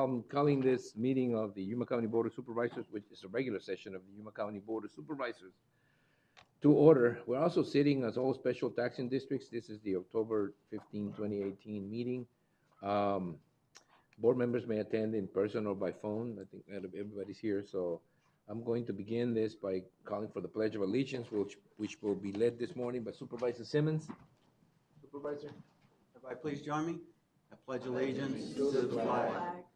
I'm calling this meeting of the Yuma County Board of Supervisors, which is a regular session of the Yuma County Board of Supervisors, to order. We're also sitting as all special taxing districts. This is the October 15, 2018 meeting. Um, Board members may attend in person or by phone. I think everybody's here, so I'm going to begin this by calling for the Pledge of Allegiance, which will be led this morning by Supervisor Simmons. Supervisor. Everybody please join me. I pledge allegiance to the flag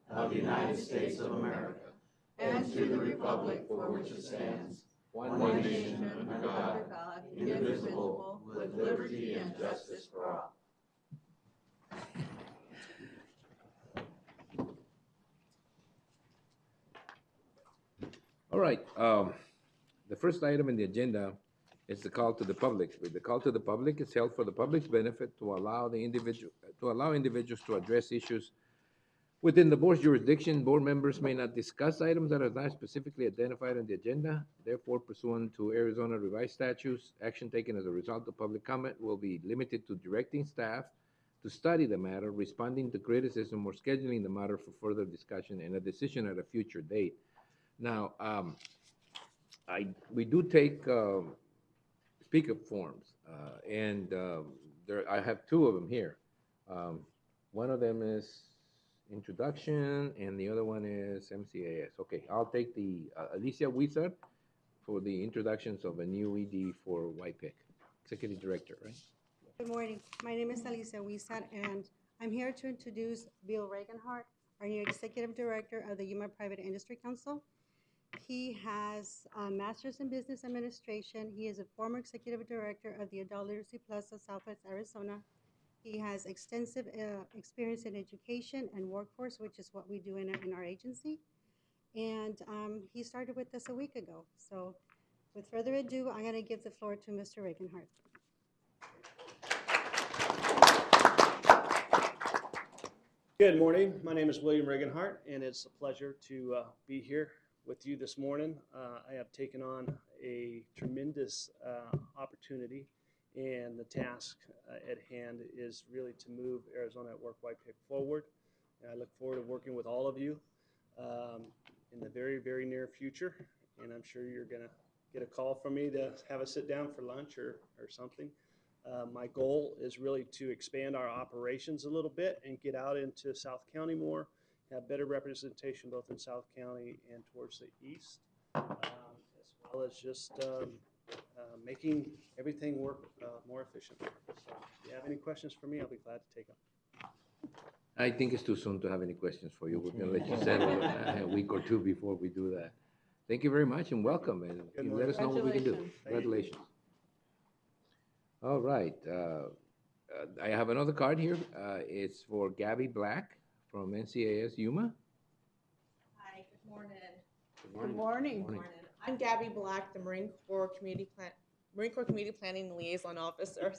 of the United States of America and to the republic for which it stands, one nation under God, indivisible, with liberty and justice for all. All right. The first item in the agenda is the call to the public. The call to the public is held for the public's benefit to allow individuals to address issues within the board's jurisdiction. Board members may not discuss items that are not specifically identified on the agenda. Therefore, pursuant to Arizona revised statutes, action taken as a result of public comment will be limited to directing staff to study the matter, responding to criticism, or scheduling the matter for further discussion and a decision at a future date. Now, we do take speaker forms, and I have two of them here. One of them is introduction, and the other one is MCAS. Okay, I'll take the Alicia Wizard for the introductions of a new ED for YPIC, Executive Director, right? Good morning. My name is Alicia Wizard, and I'm here to introduce Bill Regenhart, our new Executive Director of the Yuma Private Industry Council. He has a Master's in Business Administration. He is a former Executive Director of the Adult Literacy Plus of Southwest Arizona. He has extensive experience in education and workforce, which is what we do in our agency. And he started with us a week ago. So with further ado, I'm going to give the floor to Mr. Regenhart. Good morning. My name is William Regenhart, and it's a pleasure to be here with you this morning. I have taken on a tremendous opportunity, and the task at hand is really to move Arizona at Work YPIC forward. And I look forward to working with all of you in the very, very near future, and I'm sure you're going to get a call from me to have us sit down for lunch or something. My goal is really to expand our operations a little bit and get out into South County more, have better representation both in South County and towards the east, as well as just making everything work more efficiently. So if you have any questions for me, I'll be glad to take them. I think it's too soon to have any questions for you. We're going to let you settle a week or two before we do that. Thank you very much and welcome, and you let us know what we can do. Congratulations. All right. I have another card here. It's for Gabby Black from NCAS Yuma. Hi, good morning. Good morning. Good morning. I'm Gabby Black, the Marine Corps Community Planning Liaison Officer,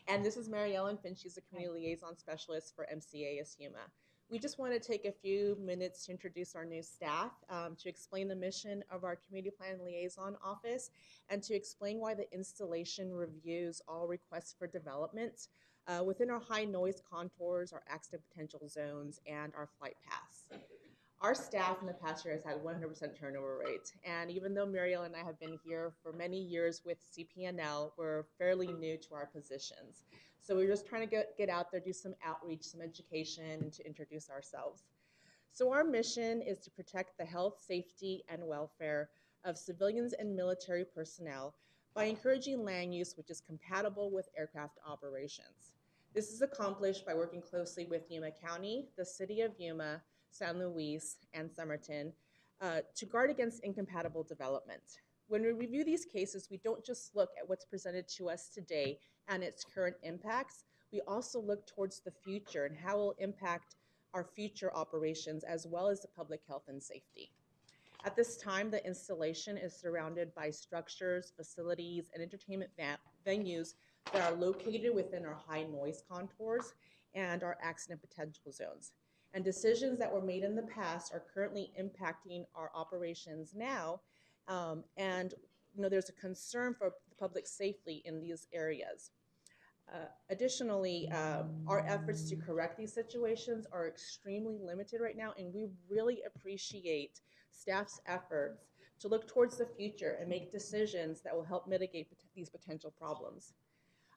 and this is Mary Ellen Finch. She's the Community Liaison Specialist for MCAS Yuma. We just want to take a few minutes to introduce our new staff, to explain the mission of our Community Plan Liaison Office, and to explain why the installation reviews all requests for development within our high noise contours, our accident potential zones, and our flight paths. Our staff in the past year has had 100% turnover rate, and even though Muriel and I have been here for many years with CPNL, we're fairly new to our positions. So we're just trying to get out there, do some outreach, some education, and to introduce ourselves. So our mission is to protect the health, safety, and welfare of civilians and military personnel by encouraging land use which is compatible with aircraft operations. This is accomplished by working closely with Yuma County, the City of Yuma, San Luis, and Somerton to guard against incompatible development. When we review these cases, we don't just look at what's presented to us today and its current impacts. We also look towards the future and how it will impact our future operations as well as the public health and safety. At this time, the installation is surrounded by structures, facilities, and entertainment venues that are located within our high noise contours and our accident potential zones. And decisions that were made in the past are currently impacting our operations now. And there's a concern for the public safety in these areas. Additionally, our efforts to correct these situations are extremely limited right now, and we really appreciate staff's efforts to look towards the future and make decisions that will help mitigate these potential problems.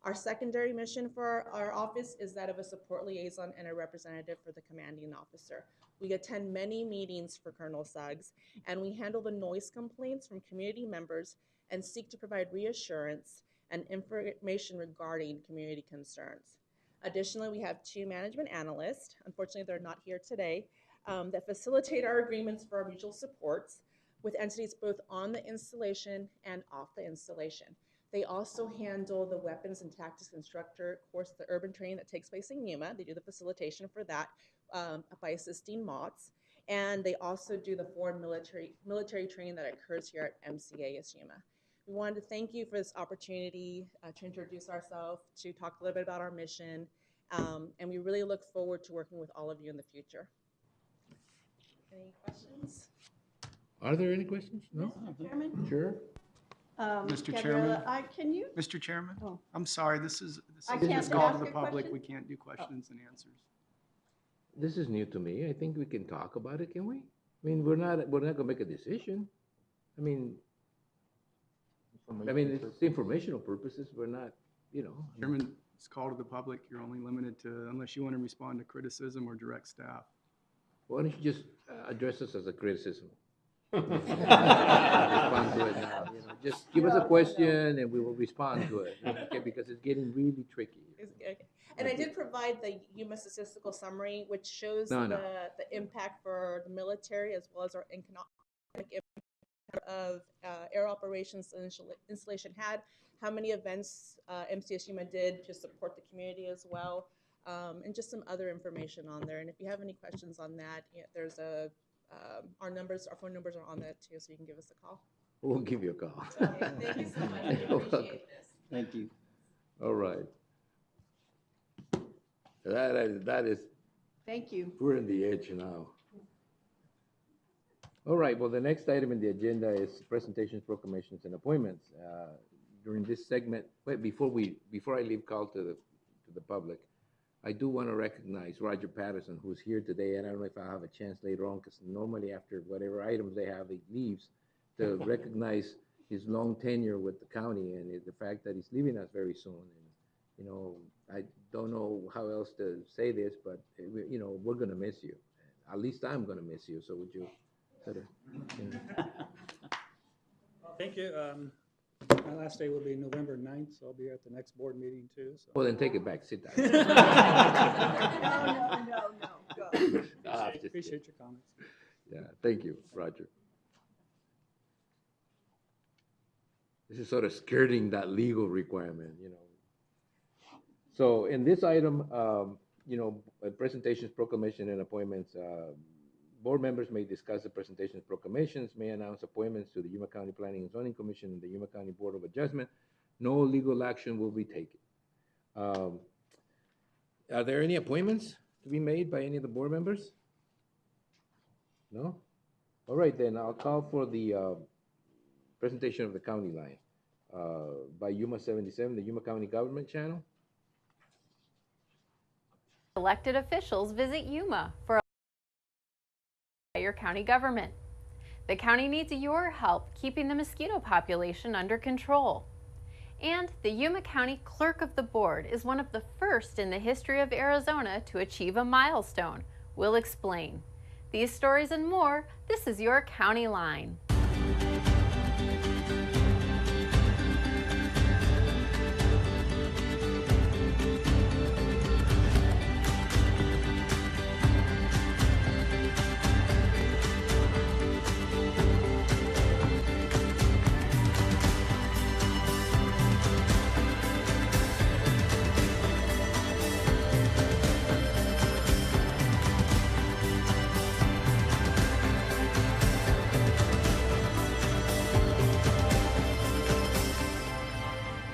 Our secondary mission for our office is that of a support liaison and a representative for the commanding officer. We attend many meetings for Colonel Suggs, and we handle the noise complaints from community members and seek to provide reassurance and information regarding community concerns. Additionally, we have 2 management analysts, unfortunately they're not here today, that facilitate our agreements for our mutual supports with entities both on the installation and off the installation. They also handle the weapons and tactics instructor course, the urban training that takes place in Yuma. They do the facilitation for that by assisting MOTS. And they also do the foreign military training that occurs here at MCAS Yuma. We wanted to thank you for this opportunity to introduce ourselves, to talk a little bit about our mission, and we really look forward to working with all of you in the future. Any questions? Are there any questions? No? Mr. Chairman? Sure. Mr. Chairman? Can you? Mr. Chairman, Oh. I'm sorry, this is I this can't is called to ask the a public. question? We can't do questions and answers. This is new to me. I think we can talk about it, can we? I mean, we're not gonna make a decision. I mean, it's informational purposes. We're not, you know. Chairman, it's called to the public. You're only limited to, unless you want to respond to criticism or direct staff. Why don't you just address us as a criticism? Respond to it now, you know. Just give us a question and we will respond to it, okay? Because it's getting really tricky. Okay. And I did provide the Yuma statistical summary, which shows No. the impact for the military as well as our economic impact of air operations installation had, how many events MCS Yuma did to support the community as well, and just some other information on there. And if you have any questions on that, there's our phone numbers are on that too, so you can give us a call. We'll give you a call. Okay, thank you so much. I appreciate this. Thank you. All right. That is, Thank you. we're in the edge now. All right, well, the next item in the agenda is presentations, proclamations, and appointments. During this segment, wait, before I leave call to the public, I do want to recognize Roger Patterson, who's here today, and I don't know if I'll have a chance later on, because normally after whatever items they have, he leaves, to recognize his long tenure with the county and the fact that he's leaving us very soon. And, you know, I don't know how else to say this, but, you know, we're going to miss you. At least I'm going to miss you, so would you sort of, you know. Well, thank you. My last day will be November 9th, so I'll be here at the next board meeting too. So. Well, then take it back, sit down. No, go. Appreciate your comments. Yeah, thank you, Roger. This is sort of skirting that legal requirement, you know. So in this item, you know, presentations, proclamation, and appointments, board members may discuss the presentations, proclamations, may announce appointments to the Yuma County Planning and Zoning Commission and the Yuma County Board of Adjustment. No legal action will be taken. Are there any appointments to be made by any of the board members? No? All right, then I'll call for the presentation of the county line by Yuma 77, the Yuma County Government Channel. Elected officials visit Yuma for your county government. The county needs your help keeping the mosquito population under control. And the Yuma County Clerk of the Board is one of the first in the history of Arizona to achieve a milestone. We'll explain. These stories and more, this is your County Line.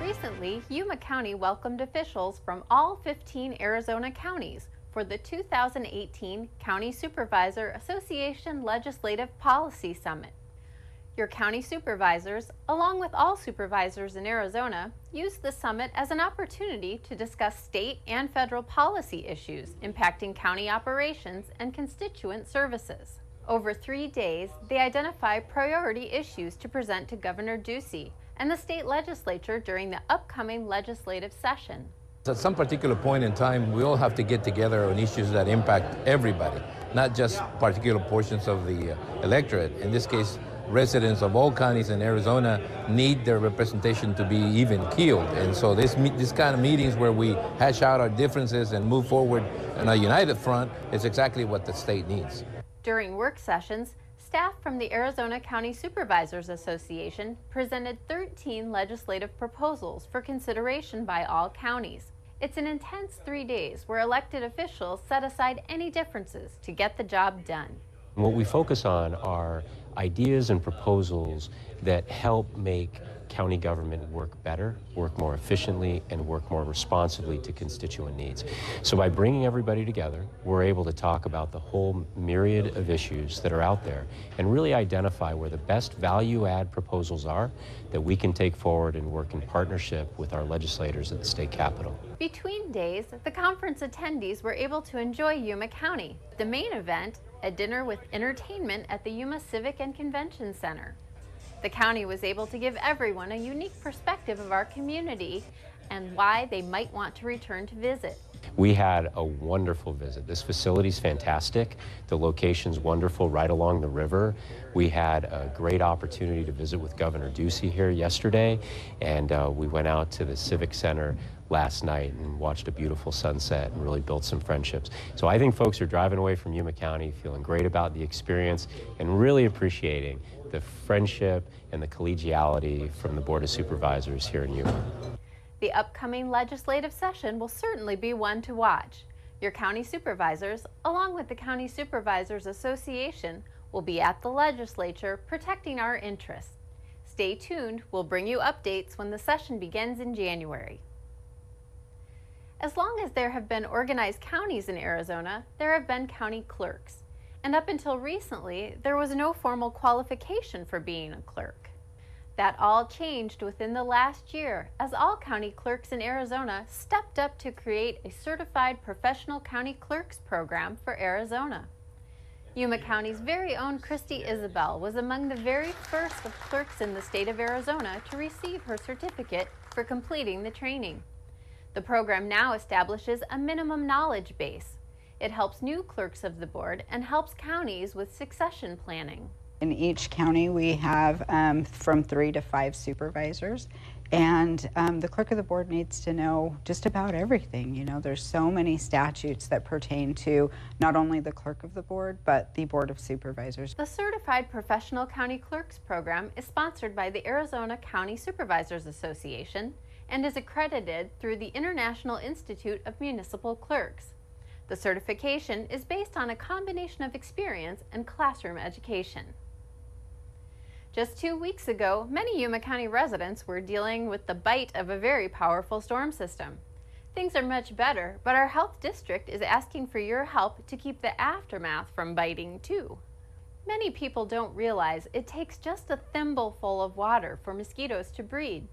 Recently, Yuma County welcomed officials from all 15 Arizona counties for the 2018 County Supervisor Association Legislative Policy Summit. Your county supervisors, along with all supervisors in Arizona, use the summit as an opportunity to discuss state and federal policy issues impacting county operations and constituent services. Over 3 days, they identify priority issues to present to Governor Ducey and the state legislature during the upcoming legislative session. At some particular point in time, we all have to get together on issues that impact everybody, not just particular portions of the electorate. In this case, residents of all counties in Arizona need their representation to be even keeled. And so this kind of meetings where we hash out our differences and move forward on a united front is exactly what the state needs. During work sessions, staff from the Arizona County Supervisors Association presented 13 legislative proposals for consideration by all counties. It's an intense 3 days where elected officials set aside any differences to get the job done. What we focus on are ideas and proposals that help make county government work better, work more efficiently, and work more responsively to constituent needs. So by bringing everybody together, we're able to talk about the whole myriad of issues that are out there and really identify where the best value-add proposals are that we can take forward and work in partnership with our legislators at the state capitol. Between days, the conference attendees were able to enjoy Yuma County. The main event, a dinner with entertainment at the Yuma Civic and Convention Center. The county was able to give everyone a unique perspective of our community and why they might want to return to visit. We had a wonderful visit. This facility's fantastic. The location's wonderful right along the river. We had a great opportunity to visit with Governor Ducey here yesterday, and we went out to the Civic Center last night and watched a beautiful sunset and really built some friendships. So I think folks are driving away from Yuma County feeling great about the experience and really appreciating the friendship and the collegiality from the Board of Supervisors here in Yuma. The upcoming legislative session will certainly be one to watch. Your county supervisors, along with the County Supervisors Association, will be at the legislature protecting our interests. Stay tuned, we'll bring you updates when the session begins in January. As long as there have been organized counties in Arizona, there have been county clerks. And up until recently, there was no formal qualification for being a clerk. That all changed within the last year as all county clerks in Arizona stepped up to create a certified professional county clerks program for Arizona. Yuma County's very own Christy Isabel was among the very first of clerks in the state of Arizona to receive her certificate for completing the training. The program now establishes a minimum knowledge base. It helps new clerks of the board and helps counties with succession planning. In each county, we have from 3 to 5 supervisors, and the clerk of the board needs to know just about everything. You know, there's so many statutes that pertain to not only the clerk of the board, but the Board of Supervisors. The Certified Professional County Clerks program is sponsored by the Arizona County Supervisors Association and is accredited through the International Institute of Municipal Clerks. The certification is based on a combination of experience and classroom education. Just 2 weeks ago, many Yuma County residents were dealing with the bite of a very powerful storm system. Things are much better, but our health district is asking for your help to keep the aftermath from biting too. Many people don't realize it takes just a thimbleful of water for mosquitoes to breed.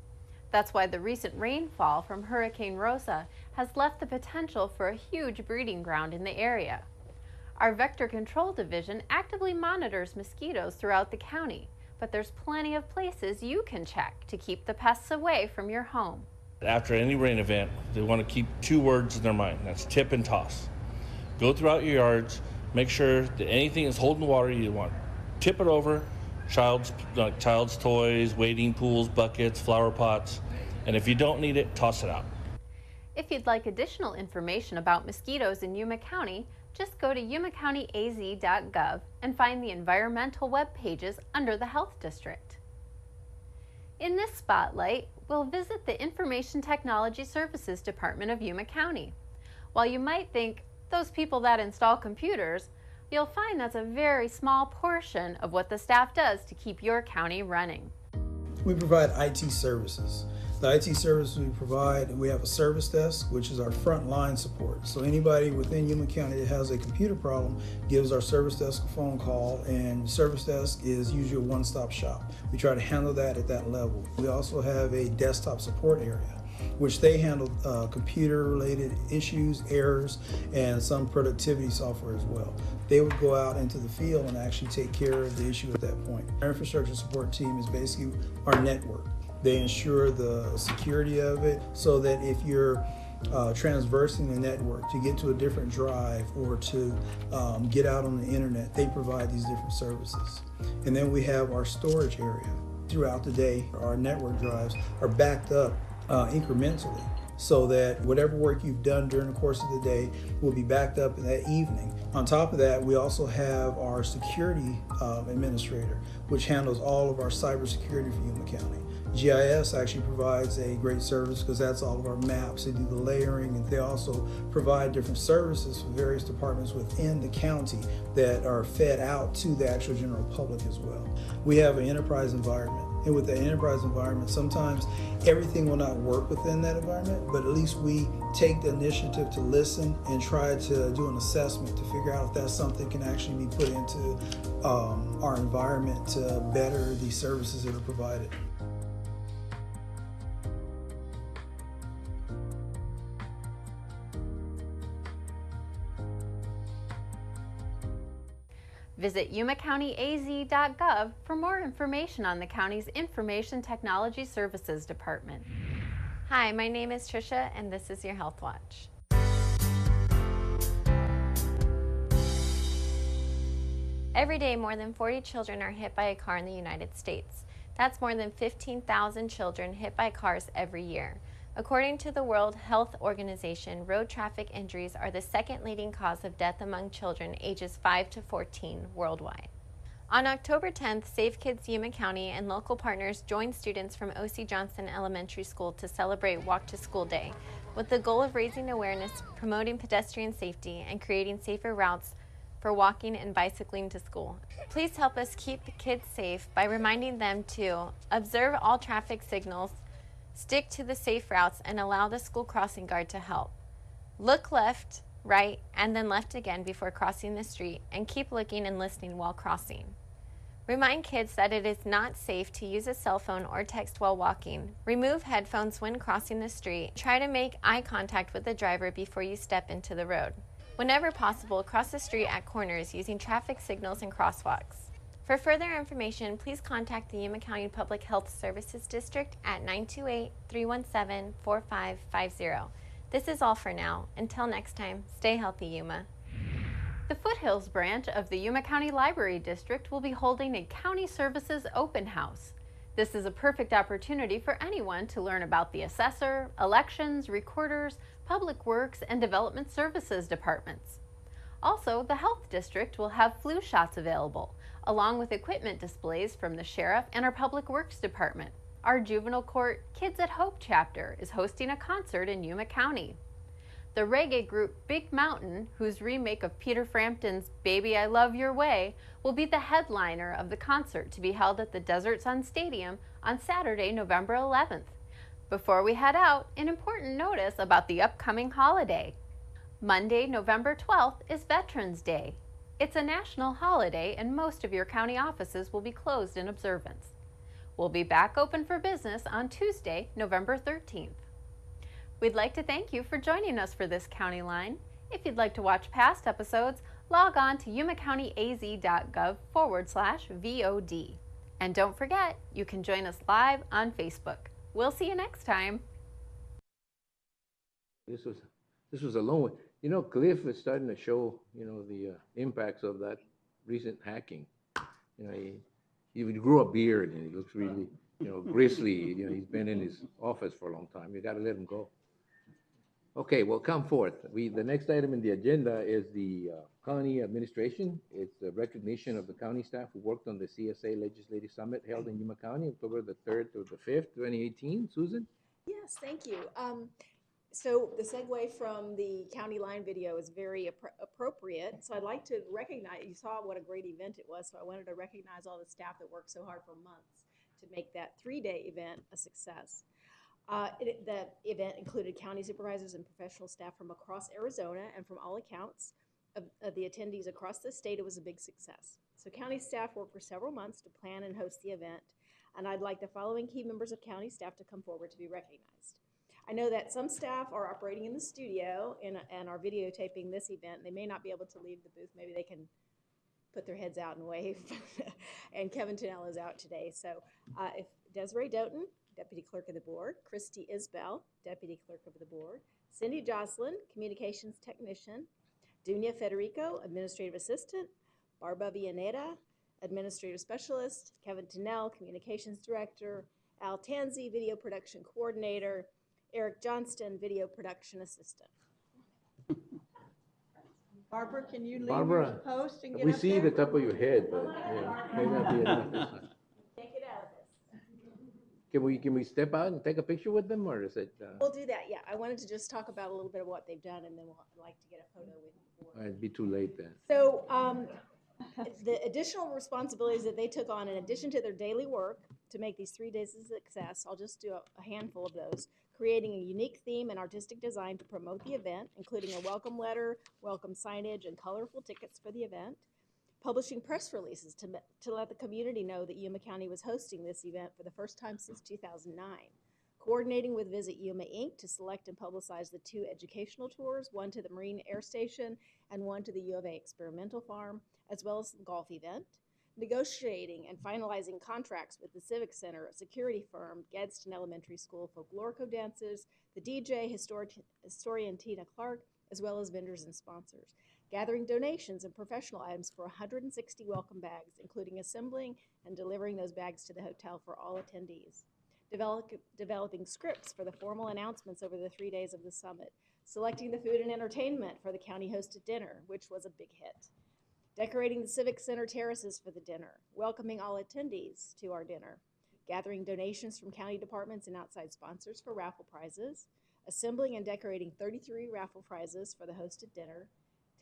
That's why the recent rainfall from Hurricane Rosa has left the potential for a huge breeding ground in the area. Our Vector Control Division actively monitors mosquitoes throughout the county, but there's plenty of places you can check to keep the pests away from your home. After any rain event, they want to keep 2 words in their mind. That's tip and toss. Go throughout your yards, make sure that anything that's holding water, you want to tip it over, child's toys, wading pools, buckets, flower pots, and if you don't need it, toss it out. If you'd like additional information about mosquitoes in Yuma County, just go to yumacountyaz.gov and find the environmental web pages under the Health District. In this spotlight, we'll visit the Information Technology Services Department of Yuma County. While you might think, those people that install computers, you'll find that's a very small portion of what the staff does to keep your county running. We provide IT services. The IT service we provide, we have a service desk, which is our frontline support. So anybody within Yuma County that has a computer problem gives our service desk a phone call, and service desk is usually a one-stop shop. We try to handle that at that level. We also have a desktop support area, which they handle computer-related issues, errors, and some productivity software as well. They would go out into the field and actually take care of the issue at that point. Our infrastructure support team is basically our network. They ensure the security of it so that if you're transversing the network to get to a different drive or to get out on the internet, they provide these different services. And then we have our storage area. Throughout the day, our network drives are backed up incrementally so that whatever work you've done during the course of the day will be backed up in that evening. On top of that, we also have our security administrator, which handles all of our cybersecurity for Yuma County. GIS actually provides a great service because that's all of our maps. They do the layering, and they also provide different services for various departments within the county that are fed out to the actual general public as well. We have an enterprise environment. And with the enterprise environment, sometimes everything will not work within that environment, but at least we take the initiative to listen and try to do an assessment to figure out if that's something that can actually be put into our environment to better the services that are provided. Visit yumacountyaz.gov for more information on the county's Information Technology Services Department. Hi, my name is Tricia, and this is your Health Watch. Every day, more than 40 children are hit by a car in the United States. That's more than 15,000 children hit by cars every year. According to the World Health Organization, road traffic injuries are the second leading cause of death among children ages 5 to 14 worldwide. On October 10th, Safe Kids Yuma County and local partners joined students from O.C. Johnson Elementary School to celebrate Walk to School Day, with the goal of raising awareness, promoting pedestrian safety, and creating safer routes for walking and bicycling to school. Please help us keep kids safe by reminding them to observe all traffic signals, stick to the safe routes, and allow the school crossing guard to help. Look left, right, and then left again before crossing the street, and keep looking and listening while crossing. Remind kids that it is not safe to use a cell phone or text while walking. Remove headphones when crossing the street. Try to make eye contact with the driver before you step into the road. Whenever possible, cross the street at corners using traffic signals and crosswalks. For further information, please contact the Yuma County Public Health Services District at 928-317-4550. This is all for now. Until next time, stay healthy, Yuma. The Foothills branch of the Yuma County Library District will be holding a County Services Open House. This is a perfect opportunity for anyone to learn about the assessor, elections, recorders, public works, and development services departments. Also, the Health District will have flu shots available, along with equipment displays from the Sheriff and our Public Works Department. Our Juvenile Court Kids at Hope chapter is hosting a concert in Yuma County. The reggae group Big Mountain, whose remake of Peter Frampton's Baby I Love Your Way, will be the headliner of the concert to be held at the Desert Sun Stadium on Saturday, November 11th. Before we head out, an important notice about the upcoming holiday. Monday, November 12th is Veterans Day. It's a national holiday and most of your county offices will be closed in observance. We'll be back open for business on Tuesday, November 13th. We'd like to thank you for joining us for this County Line. If you'd like to watch past episodes, log on to yumacountyaz.gov/VOD. And don't forget, you can join us live on Facebook. We'll see you next time. This was a long one. You know, Cliff is starting to show, the impacts of that recent hacking. He grew a beard and he looks really, grisly. He's been in his office for a long time. You got to let him go. Okay, well, come forth. The next item in the agenda is the county administration. It's a recognition of the county staff who worked on the CSA Legislative Summit held in Yuma County, October the 3rd to the 5th, 2018. Susan? Yes, thank you. So the segue from the county line video is very appropriate. So I'd like to recognize, you saw what a great event it was, so I wanted to recognize all the staff that worked so hard for months to make that 3-day event a success. The event included county supervisors and professional staff from across Arizona, and from all accounts of the attendees across the state, it was a big success. So county staff worked for several months to plan and host the event, and I'd like the following key members of county staff to come forward to be recognized. I know that some staff are operating in the studio and are videotaping this event. They may not be able to leave the booth. Maybe they can put their heads out and wave. And Kevin Tunnell is out today. So if Desiree Doughton, Deputy Clerk of the Board, Christy Isbell, Deputy Clerk of the Board, Cindy Jocelyn, Communications Technician, Dunia Federico, Administrative Assistant, Barba Villaneda, Administrative Specialist, Kevin Tunnell, Communications Director, Al Tanzi, Video Production Coordinator, Eric Johnston, Video Production Assistant. Barbara, can you leave Barbara, your post and get we up see there? the top of your head, but may not be enough this time. Take it out of this. Can we step out and take a picture with them, or is it? We'll do that, yeah. I wanted to just talk about a little bit of what they've done, and then I'd like to get a photo with the board. It'd be too late then. So the additional responsibilities that they took on, in addition to their daily work to make these 3 days a success, I'll just do a handful of those. Creating a unique theme and artistic design to promote the event, including a welcome letter, welcome signage, and colorful tickets for the event. Publishing press releases to let the community know that Yuma County was hosting this event for the first time since 2009. Coordinating with Visit Yuma, Inc. to select and publicize the 2 educational tours, one to the Marine Air Station and one to the U of A Experimental Farm, as well as the golf event. Negotiating and finalizing contracts with the Civic Center, a security firm, Gadsden Elementary School folklorico dances, the DJ, historian Tina Clark, as well as vendors and sponsors. Gathering donations and professional items for 160 welcome bags, including assembling and delivering those bags to the hotel for all attendees. Developing scripts for the formal announcements over the 3 days of the summit. Selecting the food and entertainment for the county-hosted dinner, which was a big hit. Decorating the Civic Center terraces for the dinner. Welcoming all attendees to our dinner. Gathering donations from county departments and outside sponsors for raffle prizes. Assembling and decorating 33 raffle prizes for the hosted dinner.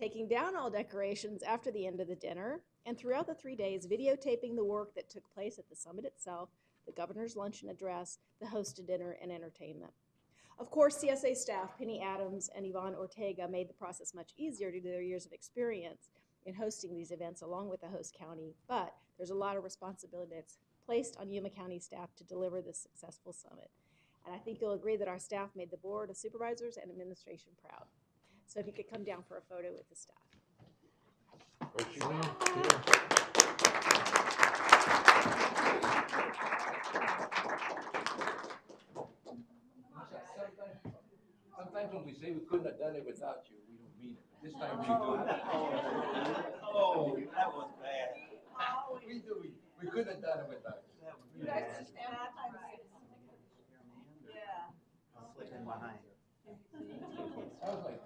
Taking down all decorations after the end of the dinner. And throughout the 3 days, videotaping the work that took place at the summit itself, the governor's luncheon address, the hosted dinner, and entertainment. Of course, CSA staff, Penny Adams and Yvonne Ortega, made the process much easier due to their years of experience in hosting these events along with the host county, but there's a lot of responsibility that's placed on Yuma County staff to deliver this successful summit. And I think you'll agree that our staff made the Board of Supervisors and administration proud. So if you could come down for a photo with the staff. Sometimes when we say we couldn't have done it without you, we don't mean it. This time we do. Oh, that was bad. We couldn't have done it without you. You guys just stand up. Yeah. I'll slip in behind. I was like,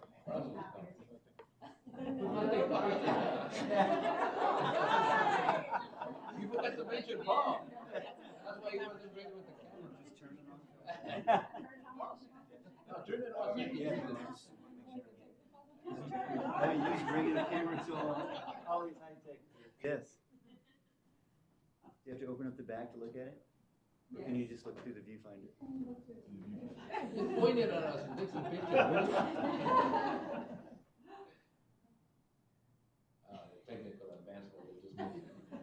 you forgot to mention Bob. That's why he wasn't ready with the camera. Just turn it on. No, turn it off. Yeah. I mean, you just bring the camera to always high tech. Yes. Do you have to open up the back to look at it? Or can you just look through the viewfinder? Just point it at us and take some pictures. Technical advancement.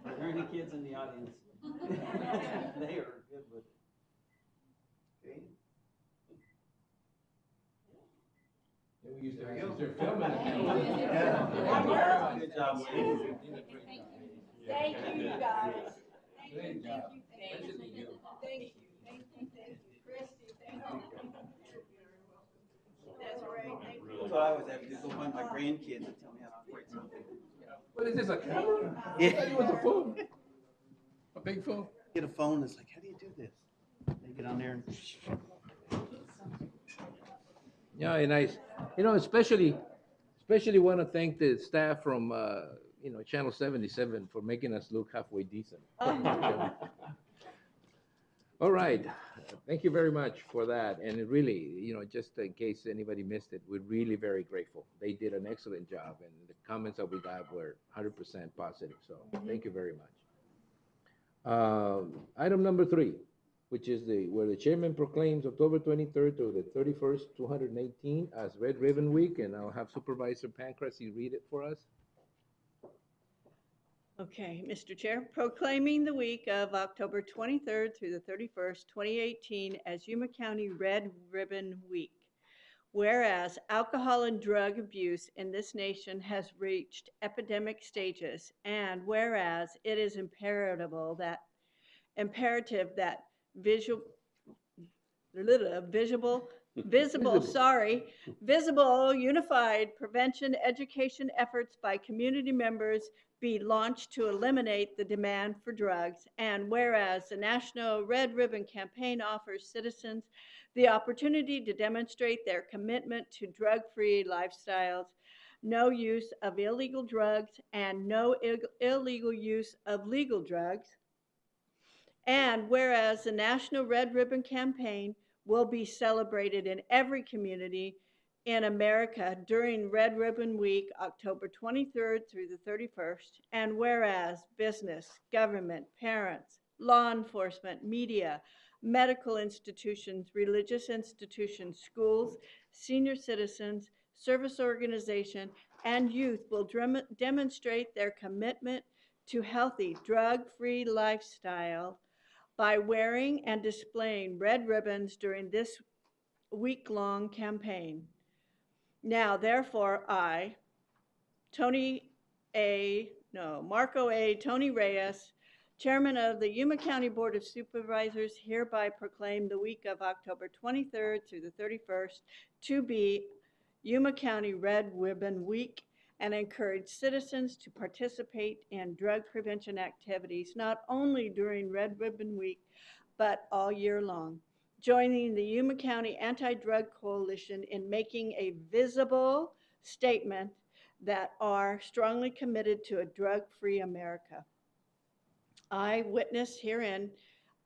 Are there any kids in the audience? They are good with it. Okay. Yeah, we used to have, they're filming it. Yeah. Good job. Thank you, guys. Great job. Thank you. Especially you. Thank you. Christy, thank you. That's right. Thank you. That's what I always have to do, go find my grandkids and tell me how to operate something. What is this, a camera? Yeah. I thought it was a phone. A big phone? Get a phone, it's like, how do you do this? They get on there and. Yeah, and especially want to thank the staff from, Channel 77 for making us look halfway decent. All right, thank you very much for that. And it really, just in case anybody missed it, we're really very grateful. They did an excellent job, and the comments that we got were 100% positive. So thank you very much. Item number 3, which is where the chairman proclaims October 23rd to the 31st, 2018 as Red Ribbon Week, and I'll have Supervisor Pancracy read it for us. Okay, Mr. Chair, proclaiming the week of October 23rd through the 31st, 2018 as Yuma County Red Ribbon Week. Whereas alcohol and drug abuse in this nation has reached epidemic stages, and whereas it is imperative that visible, unified prevention education efforts by community members be launched to eliminate the demand for drugs. And whereas the National Red Ribbon Campaign offers citizens the opportunity to demonstrate their commitment to drug-free lifestyles, no use of illegal drugs, and no illegal use of legal drugs. And whereas the National Red Ribbon Campaign will be celebrated in every community in America during Red Ribbon Week, October 23rd through the 31st. And whereas business, government, parents, law enforcement, media, medical institutions, religious institutions, schools, senior citizens, service organization, and youth will demonstrate their commitment to healthy, drug-free lifestyle by wearing and displaying red ribbons during this week-long campaign. Now, therefore, I, Marco A. Tony Reyes, Chairman of the Yuma County Board of Supervisors, hereby proclaim the week of October 23rd through the 31st to be Yuma County Red Ribbon Week, and encourage citizens to participate in drug prevention activities not only during Red Ribbon Week, but all year long. Joining the Yuma County Anti-Drug Coalition in making a visible statement that are strongly committed to a drug-free America. I witness herein,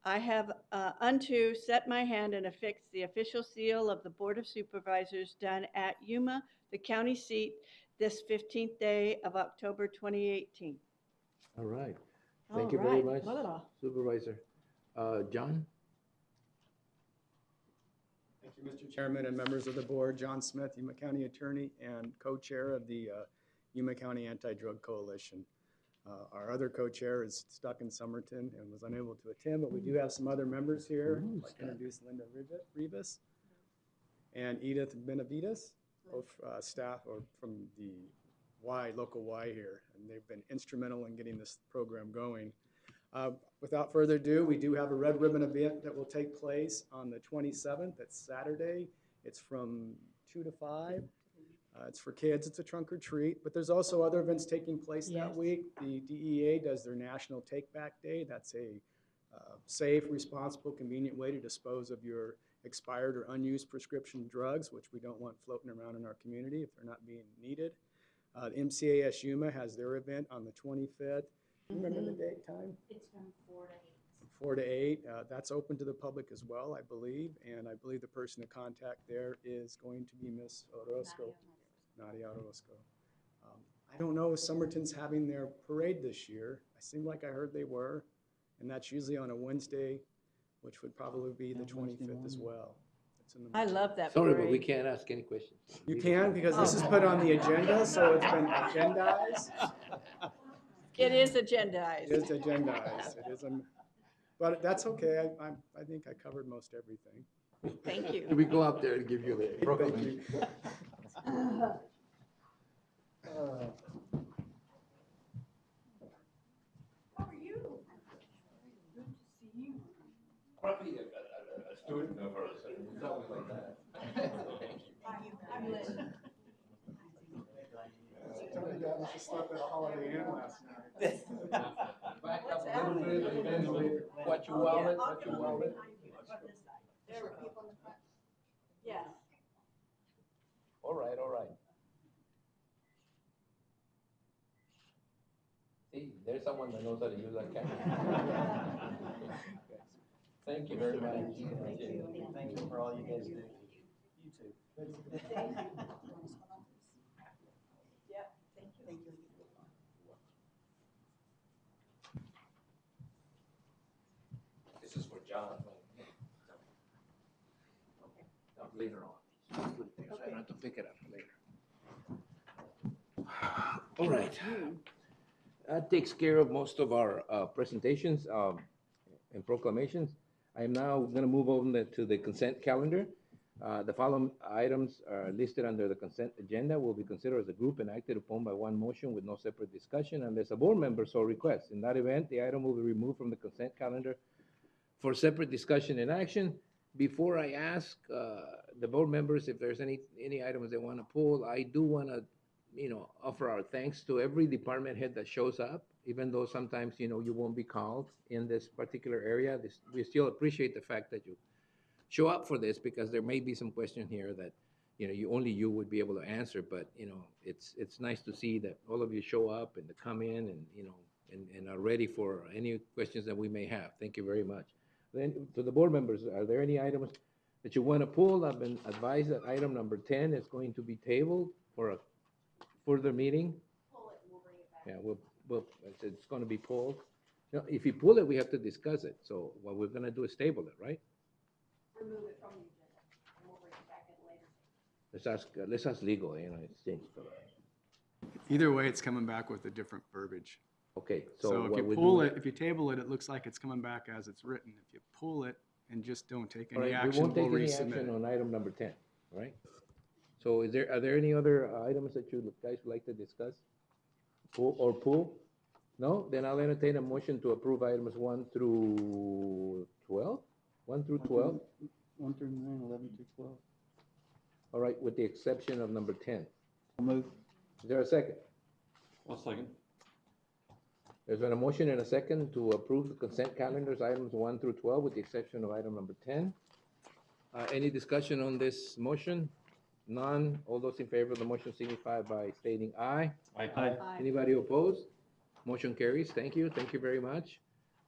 I have unto set my hand and affix the official seal of the Board of Supervisors done at Yuma, the county seat, this 15th day of October 2018. All right. Thank you very much, Supervisor. John? Thank you, Mr. Chairman and members of the board. John Smith, Yuma County Attorney and co-chair of the Yuma County Anti-Drug Coalition. Our other co-chair is stuck in Somerton and was unable to attend, but we do have some other members here. I'd like to introduce Linda Rivas and Edith Benavides, both staff or from the local Y here, and they've been instrumental in getting this program going. Without further ado, we do have a Red Ribbon event that will take place on the 27th. That's Saturday. It's from 2 to 5. It's for kids. It's a trunk or treat, but there's also other events taking place that week. The DEA does their National Take Back Day. That's a safe, responsible, convenient way to dispose of your expired or unused prescription drugs, which we don't want floating around in our community if they're not being needed. MCAS Yuma has their event on the 25th. Remember the date, time? It's from 4 to 8. 4 to 8. That's open to the public as well, I believe, and I believe the person to contact there is going to be Miss Orozco. Nadia Orozco. I don't know if Somerton's having their parade this year. I seemed like I heard they were, and that's usually on a Wednesday, which would probably be the 25th as well. I love that Sorry, parade. but we can't ask any questions. You can, because this is put on the agenda, so it's been agendized. It is agendized. It is agendized. It is, but that's okay. I think I covered most everything. Thank you. Can we go out there and give you the proclamation? How are you? Good to see you. Probably a student of ours, something like that. I'm Lynn. Somebody got us to sleep at a Holiday Inn last night. Back up a little bit, depends on what you wallet, what you wallet. There were people in the front. Yes. All right, all right. See, there's someone that knows how to use that camera. Thank you very much. Thank you. Thank you for all you guys do. You too. Yep, thank you. Thank you. This is for John. Later on. Put it there, so I don't have to pick it up later. All right. That takes care of most of our presentations and proclamations. I am now going to move on to the consent calendar. The following items are listed under the consent agenda will be considered as a group and acted upon by one motion with no separate discussion unless a board member so requests. In that event, the item will be removed from the consent calendar for separate discussion and action. Before I ask the board members if there's any items they want to pull, I do want to, offer our thanks to every department head that shows up, even though sometimes, you won't be called in this particular area. We still appreciate the fact that you show up for this because there may be some question here that, you would be able to answer, but, it's nice to see that all of you show up and to come in and, and are ready for any questions that we may have. Thank you very much. Then to the board members, are there any items that you want to pull? I've been advised that item number 10 is going to be tabled for a further meeting. Pull it and we'll bring it back. Yeah, it's going to be pulled. If you pull it, we have to discuss it. So what we're going to do is table it, right? Remove it from the agenda, and we'll bring it back at a later date. Let's ask legal, it's changed. Either way, it's coming back with a different verbiage. Okay, So if you pull it, if you table it, it looks like it's coming back as it's written. If you pull it and just don't take any action, we'll We won't take any resubmit action it. on item number 10, right? So are there any other items that you guys would like to discuss? Pull? No? Then I'll entertain a motion to approve items 1 through 12? 1 through 12? 1 through 9, 11 through 12. All right, with the exception of number 10. I'll move. Is there a second? I'll second. There's been a motion and a second to approve the consent calendars, items 1 through 12, with the exception of item number 10. Any discussion on this motion? None. All those in favor of the motion signify by stating aye. Aye. Anybody opposed? Motion carries. Thank you. Thank you very much.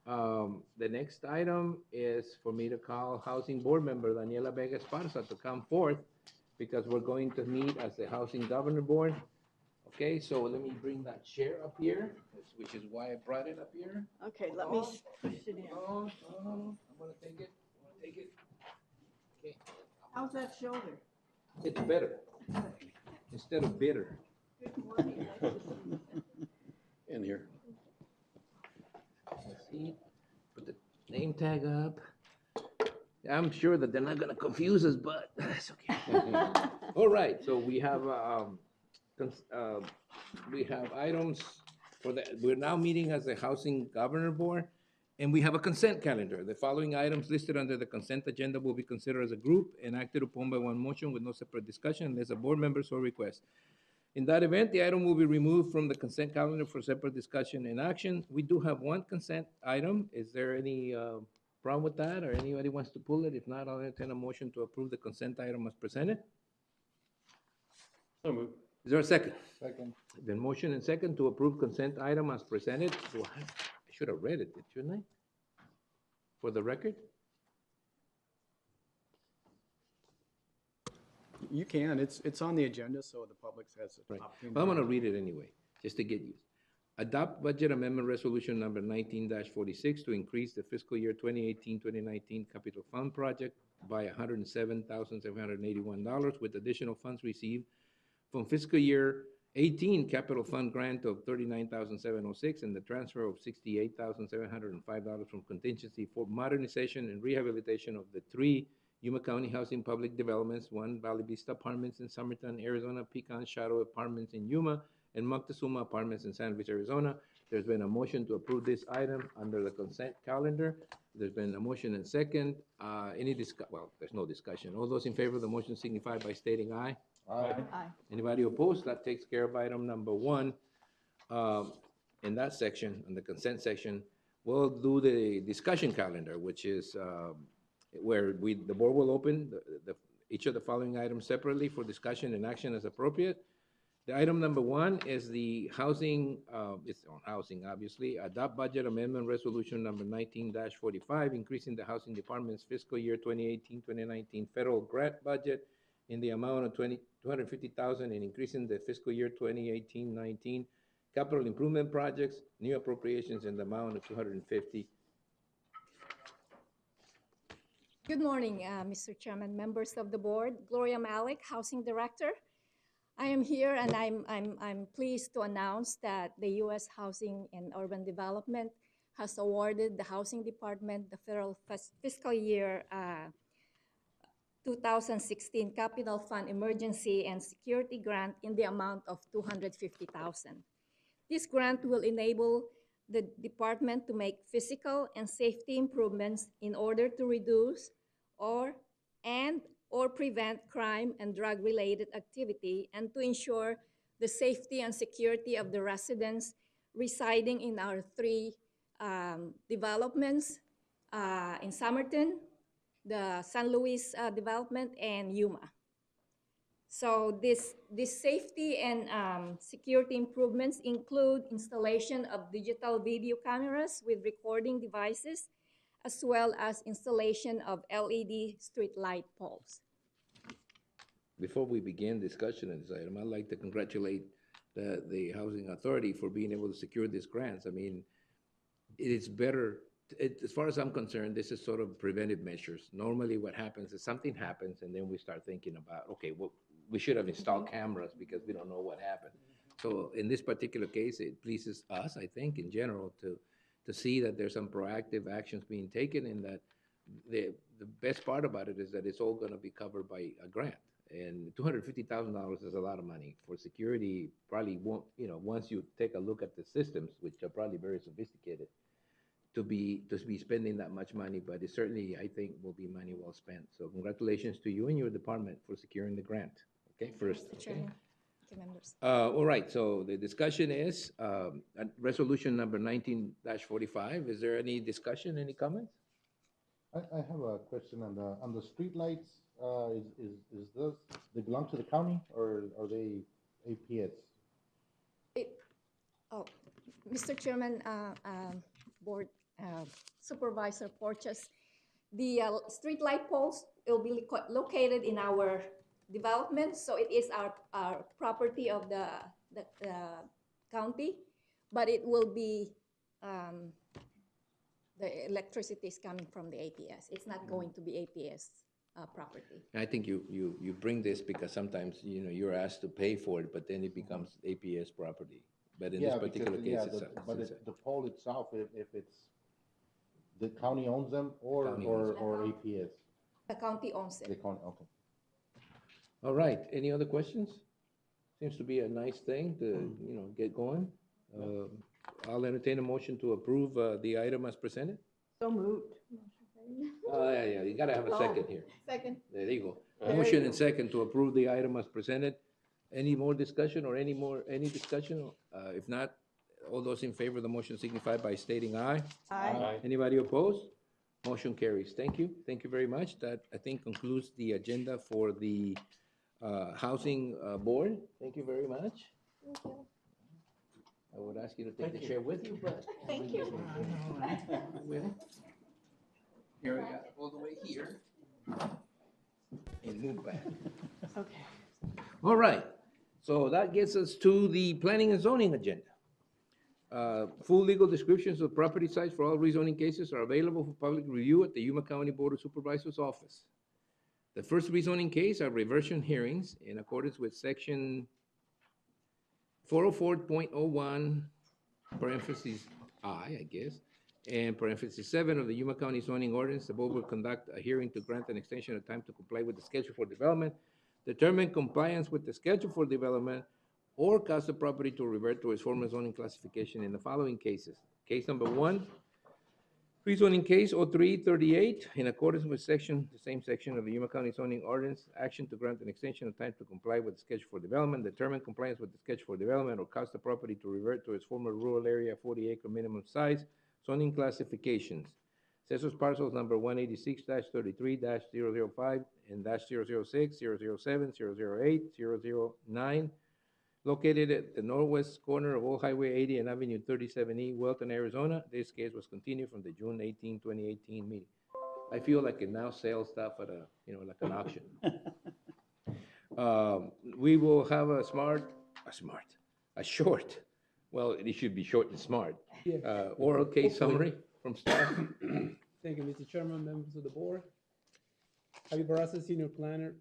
The next item is for me to call Housing Board Member Daniela Vega Esparza to come forth because we're going to meet as the Housing Governor Board. Okay, so let me bring that chair up here, which is why I brought it up here. Okay, let me push it in. No, I'm gonna take it. Okay. How's that shoulder? It's better. Instead of bitter. Good morning. In here. Let's see. Put the name tag up. I'm sure that they're not gonna confuse us, but that's okay. All right, so we have items for that. We're now meeting as the Housing Governor Board, and we have a consent calendar. The following items listed under the consent agenda will be considered as a group and acted upon by one motion with no separate discussion unless a board member so requests. In that event, the item will be removed from the consent calendar for separate discussion and action. We do have one consent item. Is there any problem with that, or anybody wants to pull it? If not, I'll entertain a motion to approve the consent item as presented. So moved. Is there a second? Second. Then motion and second to approve consent item as presented. I should have read it, shouldn't I? For the record? You can, it's on the agenda, so the public has Right. an opportunity. Well, I'm gonna read it anyway, just to get used. Adopt budget amendment resolution number 19-46 to increase the fiscal year 2018-2019 capital fund project by $107,781 with additional funds received from fiscal year 18 capital fund grant of $39,706 and the transfer of $68,705 from contingency for modernization and rehabilitation of the 3 Yuma County Housing Public Developments, 1 Valley Vista Apartments in Summerton, Arizona, Pecan Shadow Apartments in Yuma, and Moctezuma Apartments in San Luis, Arizona. There's been a motion to approve this item under the consent calendar. There's been a motion and second. Well, there's no discussion. All those in favor of the motion signify by stating aye. Aye. Anybody opposed? That takes care of item number 1. In that section, in the consent section, we'll do the discussion calendar, which is where the board will open each of the following items separately for discussion and action as appropriate. The item number 1 is the housing, it's on housing, obviously, adopt budget amendment resolution number 19-45, increasing the housing department's fiscal year 2018-2019 federal grant budget in the amount of $250,000 and increasing the fiscal year 2018-19 capital improvement projects, new appropriations in the amount of $250,000. Good morning, Mr. Chairman, members of the board. Gloria Malik, Housing Director. I am here and I'm pleased to announce that the U.S. Housing and Urban Development has awarded the Housing Department the federal fiscal year 2016 Capital Fund Emergency and Security Grant in the amount of $250,000. This grant will enable the department to make physical and safety improvements in order to reduce or prevent crime and drug-related activity and to ensure the safety and security of the residents residing in our three developments in Somerton, the San Luis development, and Yuma. So this safety and security improvements include installation of digital video cameras with recording devices, as well as installation of LED street light poles. Before we begin discussion on this item, I'd like to congratulate the Housing Authority for being able to secure these grants. I mean, it's better, as far as I'm concerned, this is sort of preventive measures. Normally what happens is something happens and then we start thinking about, okay, well, we should have installed cameras because we don't know what happened. So in this particular case, it pleases us, I think, in general, to see that there's some proactive actions being taken and that the best part about it is that it's all going to be covered by a grant. And $250,000 is a lot of money. For security, probably won't, once you take a look at the systems, which are probably very sophisticated, to be spending that much money, but it certainly, I think, will be money well spent. So congratulations to you and your department for securing the grant. Okay, first. Mr. Chairman, members. All right, so the discussion is resolution number 19-45. Is there any discussion, any comments? I have a question on the street lights. Is those, they belong to the county or are they APS? Mr. Chairman, Board Supervisor Porches, the street light poles will be located in our development, so it is our property of the county, but it will be the electricity is coming from the APS. It's not going to be APS property. I think you bring this because sometimes you're asked to pay for it, but then it becomes APS property. But in this particular case, the pole itself, if it's the county owns them or APS. The county owns it. The county, okay. All right. Any other questions? Seems to be a nice thing to get going. I'll entertain a motion to approve the item as presented. So moved. Yeah. You got to have a second here. Second. There you go. Motion and second to approve the item as presented. Any more discussion or any discussion? If not, all those in favor of the motion signify by stating aye. Aye. Anybody opposed? Motion carries. Thank you. Thank you very much. That, I think, concludes the agenda for the Housing Board. Thank you very much. Thank you. I would ask you to take the chair with you, but. Thank you. Here we got all the way here. And move back. Okay. All right. So that gets us to the planning and zoning agenda. Full legal descriptions of property sites for all rezoning cases are available for public review at the Yuma County Board of Supervisors office. The first rezoning case are reversion hearings in accordance with section 404.01, parentheses I guess, and parentheses 7 of the Yuma County zoning ordinance. The board will conduct a hearing to grant an extension of time to comply with the schedule for development, determine compliance with the schedule for development, or cause the property to revert to its former zoning classification in the following cases. Case number 1, rezoning case 0338, in accordance with the same section of the Yuma County zoning ordinance, action to grant an extension of time to comply with the schedule for development, determine compliance with the schedule for development, or cause the property to revert to its former rural area 40-acre minimum size, zoning classifications. Census parcels number 186-33-005 and -006, 007, 008, 009, located at the northwest corner of Old Highway 80 and Avenue 37E, Welton, Arizona. This case was continued from the June 18, 2018 meeting. I feel like it now sells stuff at a, like an auction. We will have a short, well, it should be short and smart, oral case summary from staff. Thank you, Mr. Chairman, members of the board. Javi Barraza, Senior Planner.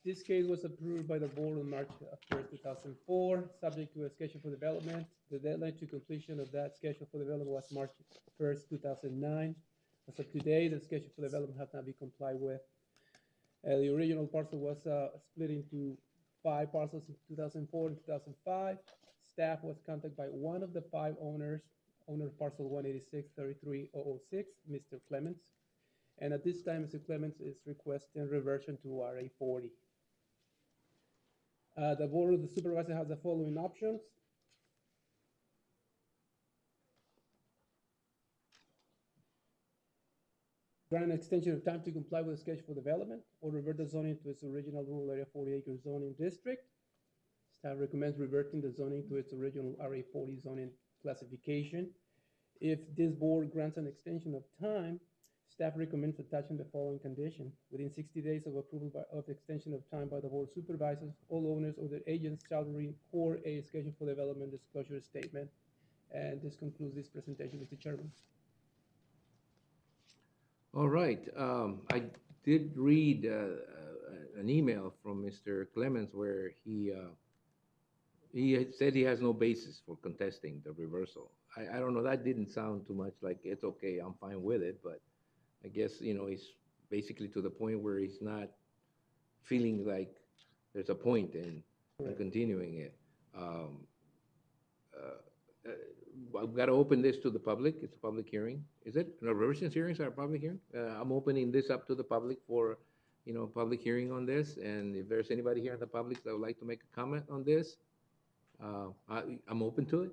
This case was approved by the board on March 1st, 2004, subject to a schedule for development. The deadline to completion of that schedule for development was March 1st, 2009. As of today, the schedule for development has not been complied with. The original parcel was split into 5 parcels in 2004 and 2005. Staff was contacted by one of the 5 owners, owner of parcel 186-33006, Mr. Clements. And at this time, Mr. Clements is requesting reversion to RA 40. The board of the supervisor has the following options. Grant an extension of time to comply with the schedule for development, or revert the zoning to its original rural area 40-acre zoning district. Staff recommends reverting the zoning to its original RA 40 zoning classification. If this board grants an extension of time, staff recommends attaching the following condition. Within 60 days of approval of extension of time by the board of supervisors, all owners or their agents shall record a schedule for development disclosure statement. And this concludes this presentation, Mr. Chairman. All right. I did read an email from Mr. Clemens where he had said he has no basis for contesting the reversal. I don't know. That didn't sound too much like it's okay. I'm fine with it, but I guess, you know, he's basically to the point where he's not feeling like there's a point in continuing it. I've got to open this to the public. It's a public hearing. Is it? No, reversions hearings are a public hearing? I'm opening this up to the public for, you know, public hearing on this. And if there's anybody here in the public that would like to make a comment on this, I'm open to it.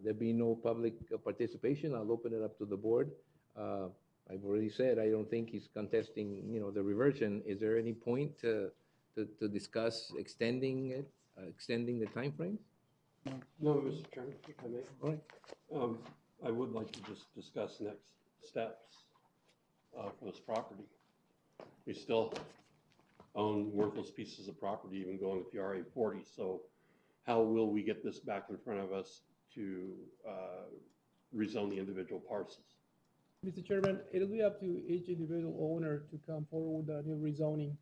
There be no public participation. I'll open it up to the board. I've already said I don't think he's contesting, you know, the reversion. Is there any point to discuss extending it, extending the time frame? No, Mr. Chairman, if I may. All right. I would like to just discuss next steps for this property. We still own worthless pieces of property, even going with the RA 40. So how will we get this back in front of us to rezone the individual parcels? Mr. Chairman, it'll be up to each individual owner to come forward with a new rezoning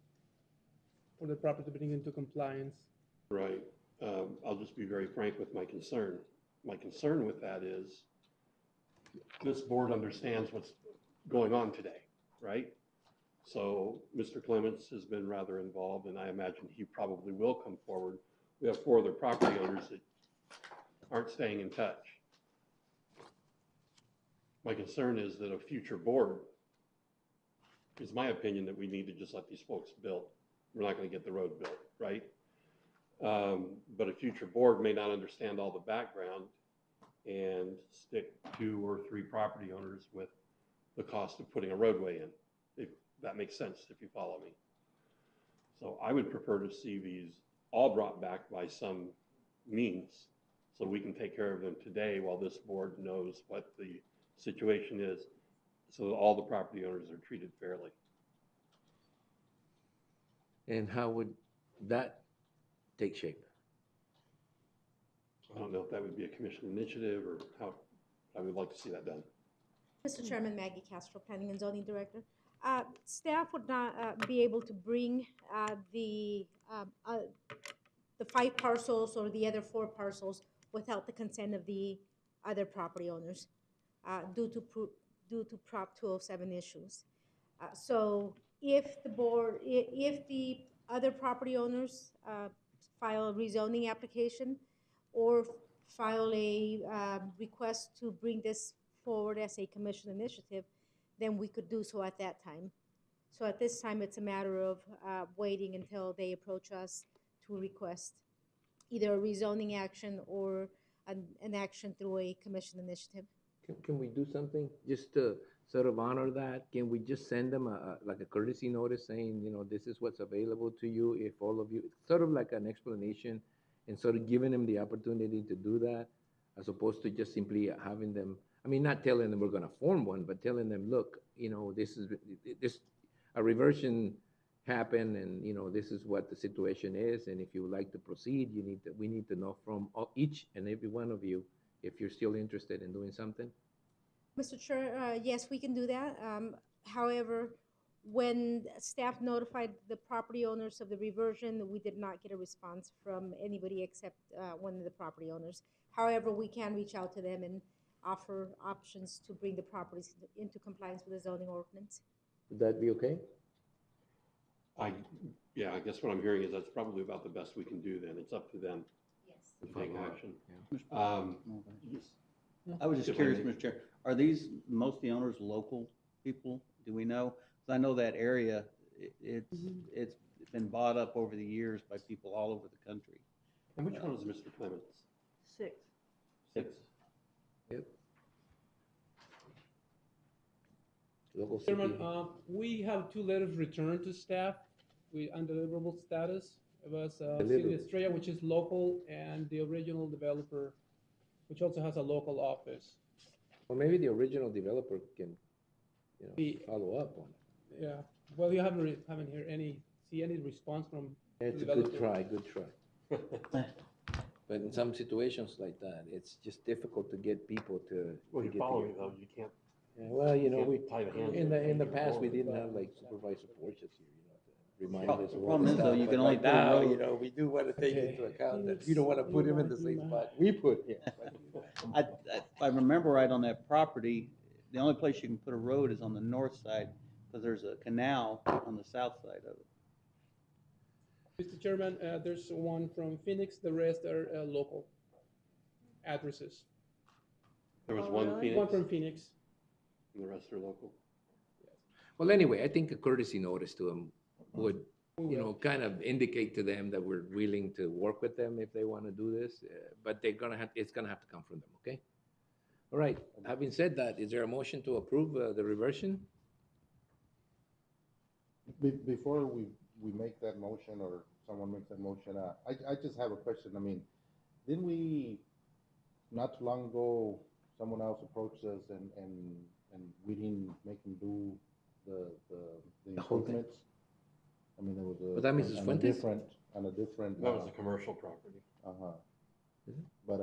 for the property to bring into compliance. Right. I'll just be very frank with my concern. My concern with that is this board understands what's going on today, right? So Mr. Clements has been rather involved, and I imagine he probably will come forward. We have 4 other property owners that aren't staying in touch. My concern is that a future board, it's my opinion that we need to just let these folks build. We're not going to get the road built, right? But a future board may not understand all the background and stick 2 or 3 property owners with the cost of putting a roadway in. If that makes sense, if you follow me. So I would prefer to see these all brought back by some means so we can take care of them today while this board knows what the situation is, so that all the property owners are treated fairly. And how would that take shape? I don't know if that would be a commission initiative or how I would like to see that done. Mr. Chairman, Maggie Castro, Planning and Zoning Director. Staff would not be able to bring the 5 parcels or the other 4 parcels without the consent of the other property owners due to Prop 207 issues. So if the other property owners file a rezoning application or file a request to bring this forward as a commission initiative, then we could do so at that time. So at this time, it's a matter of waiting until they approach us to request either a rezoning action or an action through a commission initiative. Can we do something just to sort of honor that? Can we just send them like a courtesy notice saying, you know, this is what's available to you if all of you, sort of like an explanation and sort of giving them the opportunity to do that as opposed to just simply having them, I mean, not telling them we're going to form one, but telling them, look, you know, this a reversion happened and, you know, this is what the situation is. And if you would like to proceed, we need to know from each and every one of you if you're still interested in doing something. Mr. Chair, yes, we can do that. However, when staff notified the property owners of the reversion, we did not get a response from anybody except one of the property owners. However, we can reach out to them and offer options to bring the properties into compliance with the zoning ordinance. Would that be okay? Yeah, I guess what I'm hearing is that's probably about the best we can do then. It's up to them to take action. I was just curious, Mr. Chair, are these, most of the owners local people? Do we know? 'Cause I know that area, it's been bought up over the years by people all over the country. And which one is Mr. Clements? 6. 6. Yep. Local Chairman, CP. we have 2 letters returned to staff with undeliverable status. It was City Deliverable. of Estrella, which is local, and the original developer, which also has a local office. Well, maybe the original developer can, The- follow up on it. Yeah, well, you haven't heard any response from the It's a developer. good try, good try. But in some situations like that, it's just difficult to get people to. Well, to you get follow me together. though, you can't. Yeah, well, you we, can't tie the hands in of the people past, we forward. didn't have like supervisor porches here, to remind Pro- us. the of all problem the is, though, stuff. you But can only right put a now, road- we do want to take Okay. into account that you don't want to put him in the same spot we put him. If I remember right on that property, the only place you can put a road is on the north side, because there's a canal on the south side of it. Mr. Chairman, there's one from Phoenix, the rest are local addresses. There was one One Phoenix from Phoenix. and the rest are local. Well, anyway, I think a courtesy notice to them would, kind of indicate to them that we're willing to work with them if they want to do this, but it's gonna have to come from them, okay? All right, having said that, is there a motion to approve the reversion? Before we make that motion or someone makes that motion, I just have a question. I mean, didn't we, not too long ago, someone else approached us and we didn't make them do the whole thing? improvements? I mean, there was Was that Mrs. Fuentes? on a different. That was a commercial property. Uh-huh. Is it? But,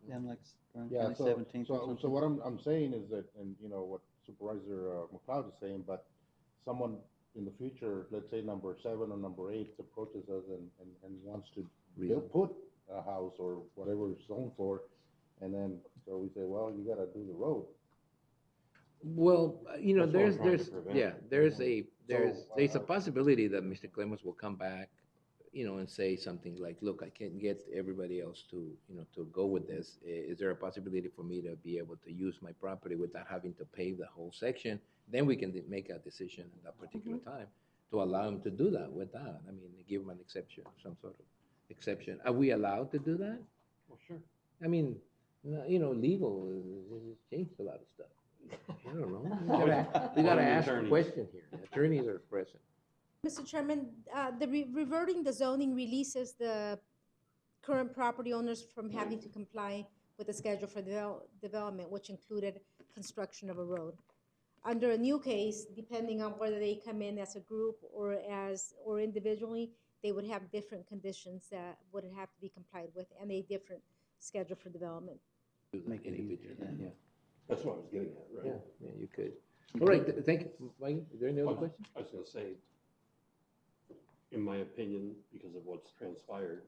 Yeah, like around yeah, so, 2017 or so something. what I'm saying is that, and you know, what Supervisor McLeod is saying, but someone in the future, let's say number 7 or number 8 approaches us and wants to put a house or whatever it's zoned for, and then, so we say, well, you gotta do the road. Well, That's what we're there's, trying to prevent. there's a possibility that Mr. Clemens will come back, and say something like, look, I can't get everybody else to, to go with this. Is there a possibility for me to be able to use my property without having to pave the whole section? Then we can make a decision at that particular time to allow him to do that with that. I mean, give him an exception, some sort of exception. Are we allowed to do that? Well, sure. I mean, legal has changed a lot of stuff. I don't know. We gotta ask a question here. The attorneys are present. Mr. Chairman, reverting the zoning releases the current property owners from having to comply with the schedule for development, which included construction of a road. Under a new case, depending on whether they come in as a group or individually, they would have different conditions that would have to be complied with and a different schedule for development. Make it easier, yeah. That's what I was getting at, right? Yeah, you could. All right, thank you. Mike, is there any other Well, questions? I was gonna say, in my opinion, because of what's transpired,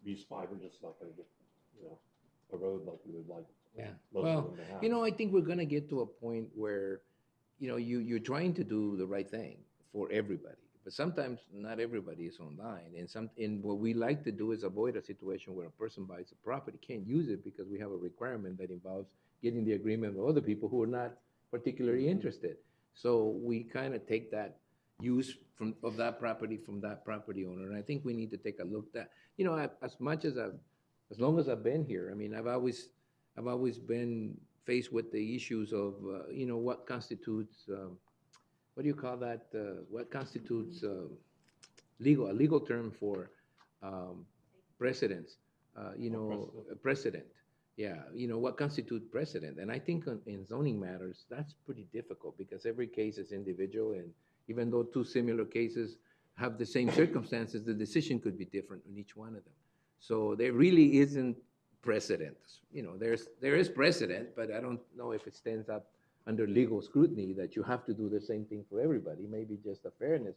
these 5 are just not gonna get, a road like we would like. Yeah, most of well, them to have. I think we're gonna get to a point where, you're trying to do the right thing for everybody. But sometimes not everybody is online, and what we like to do is avoid a situation where a person buys a property, can't use it because we have a requirement that involves getting the agreement of other people who are not particularly interested. So we kind of take that use of that property from that property owner, and I think we need to take a look at, as long as I've been here, I mean, I've always been faced with the issues of, what constitutes, what do you call that? What constitutes a legal term for precedence? Precedent. Yeah, what constitutes precedent? And I think in zoning matters, that's pretty difficult because every case is individual, and even though 2 similar cases have the same circumstances, the decision could be different on each one of them. So there really isn't precedent. There is precedent, but I don't know if it stands up under legal scrutiny that you have to do the same thing for everybody. Maybe just a fairness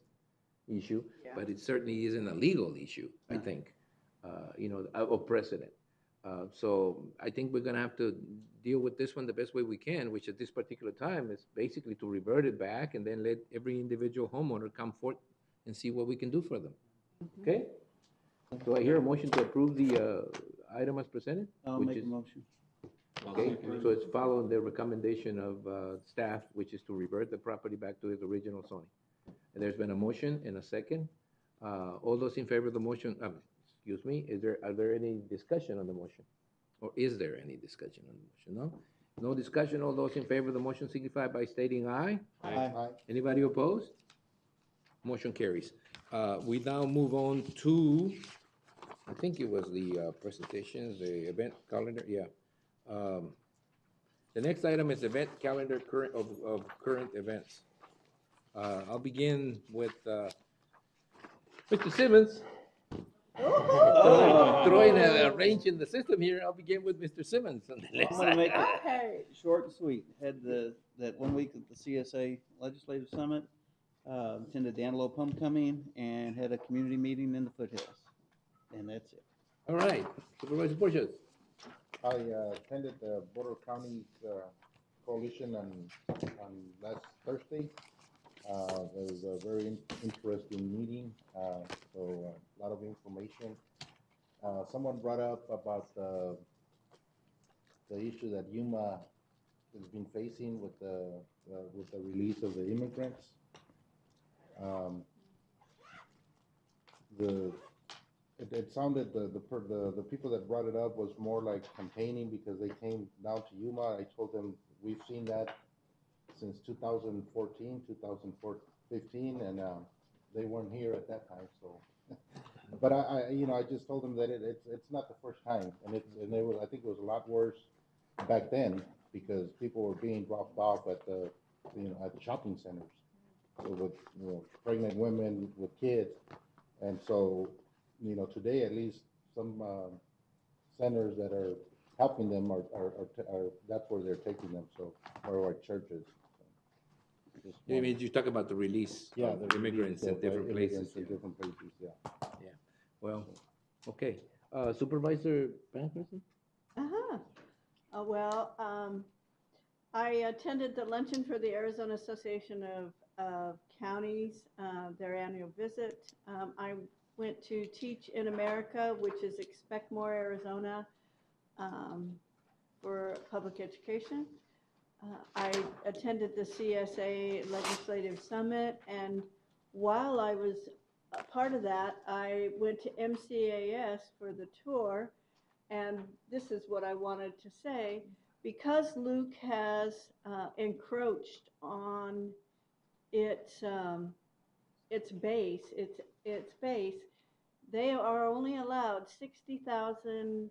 issue, but it certainly isn't a legal issue, I think, of precedent. So I think we're going to have to deal with this one the best way we can, which at this particular time is basically to revert it back and then let every individual homeowner come forth and see what we can do for them. Okay? Do I hear a motion to approve the item as presented? I'll make a motion. Okay, so it's following the recommendation of staff, which is to revert the property back to its original zoning. And there's been a motion and a second. All those in favor of the motion, excuse me, are there any discussion on the motion? Or is there any discussion on the motion? No? No discussion. All those in favor of the motion signify by stating aye. Aye. Anybody opposed? Motion carries. We now move on to, I think it was the presentations, the event calendar, yeah. The next item is event calendar of current events. I'll begin with Mr. Simmons. Throwing a wrench in the system here. I'll begin with Mr. Simmons. On the left I'm gonna make side. it short and sweet. Had that 1 week at the CSA Legislative Summit, attended the Antelope Homecoming, and had a community meeting in the foothills. And that's it. All right, Supervisor Porches. I attended the Border Counties Coalition on last Thursday. It was a very interesting meeting, so a lot of information. Someone brought up about the issue that Yuma has been facing with the release of the immigrants. It sounded the people that brought it up was more like campaigning because they came down to Yuma. I told them we've seen that since 2014, 2015, and they weren't here at that time. So, but I just told them that it's not the first time, and I think it was a lot worse back then because people were being dropped off at the shopping centers, so with pregnant women with kids, and so today at least some centers that are helping them are that's where they're taking them. So or churches. You mean you talk about the release of the immigrants in different places? In different places, yeah. Yeah. Well, okay. Supervisor Bankerson? I attended the luncheon for the Arizona Association of Counties, their annual visit. I went to Teach in America, which is Expect More Arizona for public education. I attended the CSA Legislative Summit, and while I was a part of that, I went to MCAS for the tour, and this is what I wanted to say. Because Luke has encroached on its base, they are only allowed 60,000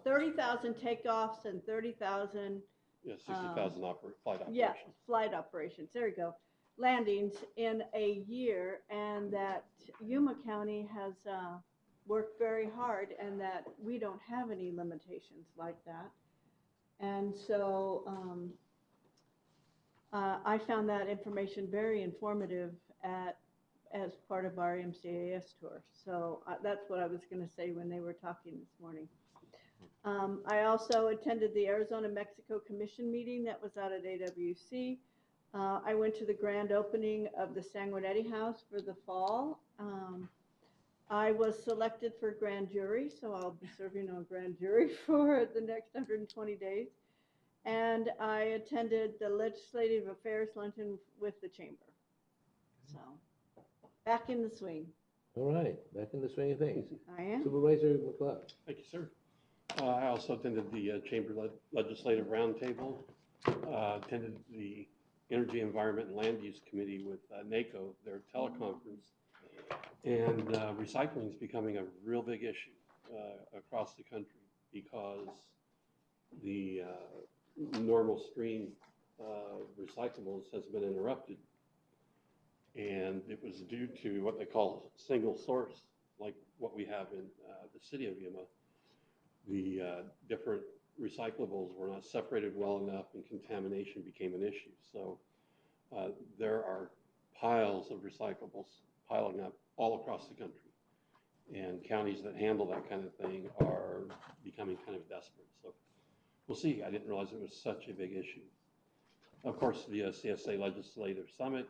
30,000 takeoffs and 30,000 60,000 flight operations. Yeah, flight operations. There you go. Landings in a year, and that Yuma County has worked very hard, and that we don't have any limitations like that. And so I found that information very informative as part of our MCAS tour. So that's what I was going to say when they were talking this morning. I also attended the Arizona-Mexico Commission meeting that was out at AWC. I went to the grand opening of the Sanguinetti House for the fall. I was selected for grand jury, so I'll be serving on grand jury for the next 120 days. And I attended the Legislative Affairs Luncheon with the Chamber. So, back in the swing. All right, back in the swing of things. I am. Supervisor McLeod. Thank you, sir. I also attended the Chamber Legislative Roundtable, attended the Energy, Environment, and Land Use Committee with NACO, their teleconference. And recycling is becoming a real big issue across the country because the normal stream recyclables has been interrupted. And it was due to what they call single source, like what we have in the city of Yuma. The different recyclables were not separated well enough and contamination became an issue. So there are piles of recyclables piling up all across the country. And counties that handle that kind of thing are becoming kind of desperate. So we'll see. I didn't realize it was such a big issue. Of course, the CSA Legislative Summit,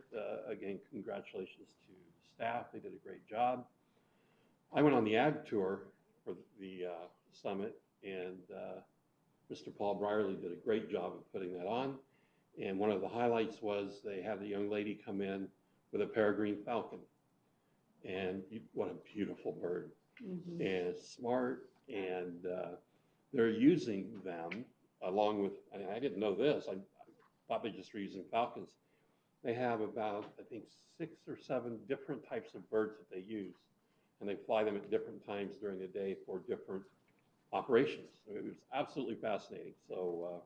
again, congratulations to staff. They did a great job. I went on the ag tour for the summit, and Mr. Paul Brierly did a great job of putting that on. And one of the highlights was they had the young lady come in with a peregrine falcon. And what a beautiful bird. Mm-hmm. And it's smart, and they're using them along with, I didn't know this, I thought they just were using falcons. They have about, I think, 6 or 7 different types of birds that they use, and they fly them at different times during the day for different operations. It was absolutely fascinating. So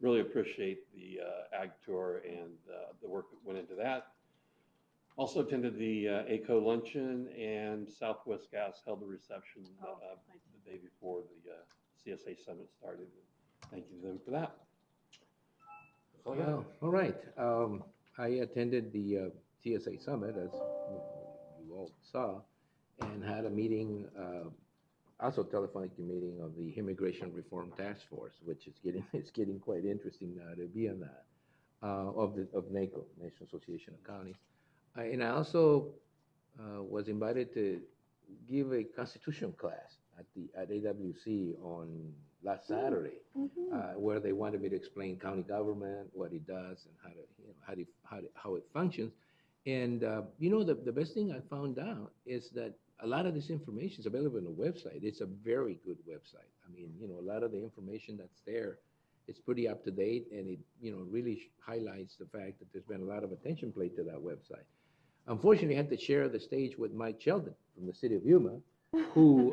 really appreciate the ag tour and the work that went into that. Also attended the ACO luncheon, and Southwest Gas held a reception the day before the CSA Summit started. Thank you to them for that. Well, all right. I attended the CSA Summit, as you all saw, and had a meeting, also a telephonic meeting of the Immigration Reform Task Force, which is getting quite interesting now to be on that, of NACO, National Association of Counties. And I also was invited to give a constitution class at AWC on last Saturday, where they wanted me to explain county government, what it does, and how it functions. And the best thing I found out is that a lot of this information is available on the website. It's a very good website. I mean, a lot of the information that's there, it's pretty up to date, and it really highlights the fact that there's been a lot of attention paid to that website. Unfortunately, I had to share the stage with Mike Sheldon from the city of Yuma, who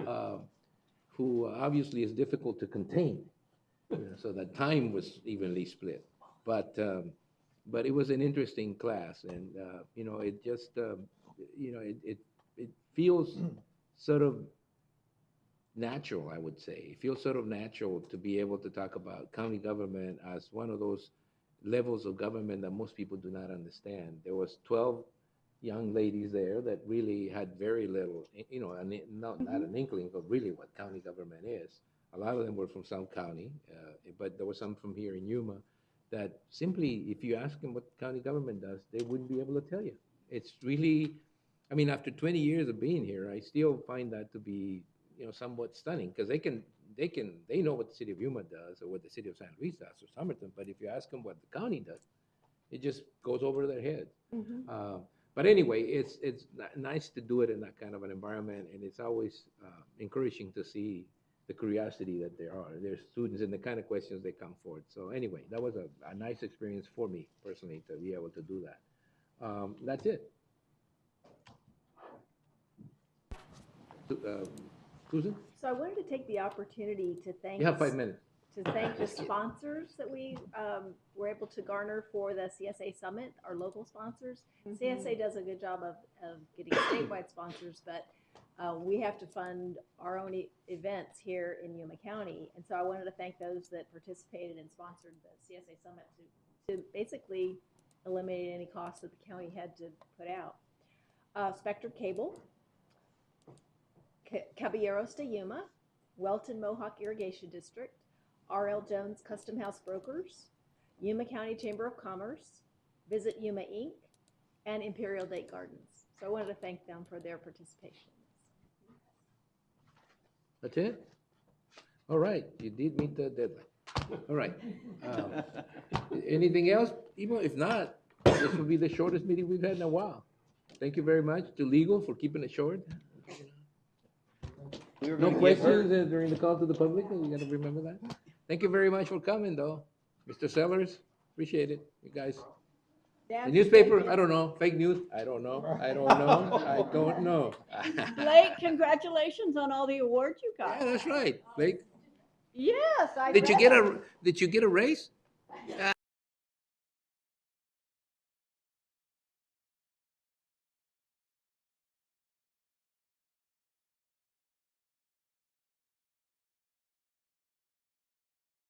obviously is difficult to contain. So that time was evenly split. But it was an interesting class, and it just it feels sort of natural, I would say. It feels sort of natural to be able to talk about county government as one of those levels of government that most people do not understand. There was 12 young ladies there that really had very little, not an inkling of really what county government is. A lot of them were from some county, but there were some from here in Yuma that simply, if you ask them what county government does, they wouldn't be able to tell you. It's really, after 20 years of being here, I still find that to be, somewhat stunning, because they know what the city of Yuma does or what the city of San Luis does or Somerton, but if you ask them what the county does, it just goes over their head. But anyway, it's nice to do it in that kind of an environment, and it's always encouraging to see the curiosity that there are. There's students and the kind of questions they come forward. So anyway, that was a nice experience for me personally to be able to do that. That's it. Susan? So I wanted to take the opportunity to thank. You have 5 minutes. To thank the sponsors that we were able to garner for the CSA Summit, our local sponsors. CSA does a good job of getting statewide sponsors, but we have to fund our own events here in Yuma County. And so I wanted to thank those that participated and sponsored the CSA Summit to basically eliminate any costs that the county had to put out. Spectrum Cable, Caballeros de Yuma, Welton Mohawk Irrigation District, R.L. Jones Custom House Brokers, Yuma County Chamber of Commerce, Visit Yuma Inc., and Imperial Date Gardens. So I wanted to thank them for their participation. That's it? All right, you did meet the deadline. All right. Anything else? Even if not, this will be the shortest meeting we've had in a while. Thank you very much to legal for keeping it short. No questions during the call to the public? You got to remember that. Thank you very much for coming, though. Mr. Sellers, appreciate it. You guys. The newspaper, I don't know. Fake news, I don't know. I don't know. Blake, congratulations on all the awards you got. Yeah, that's right, Blake. Yes, I Did you get a raise?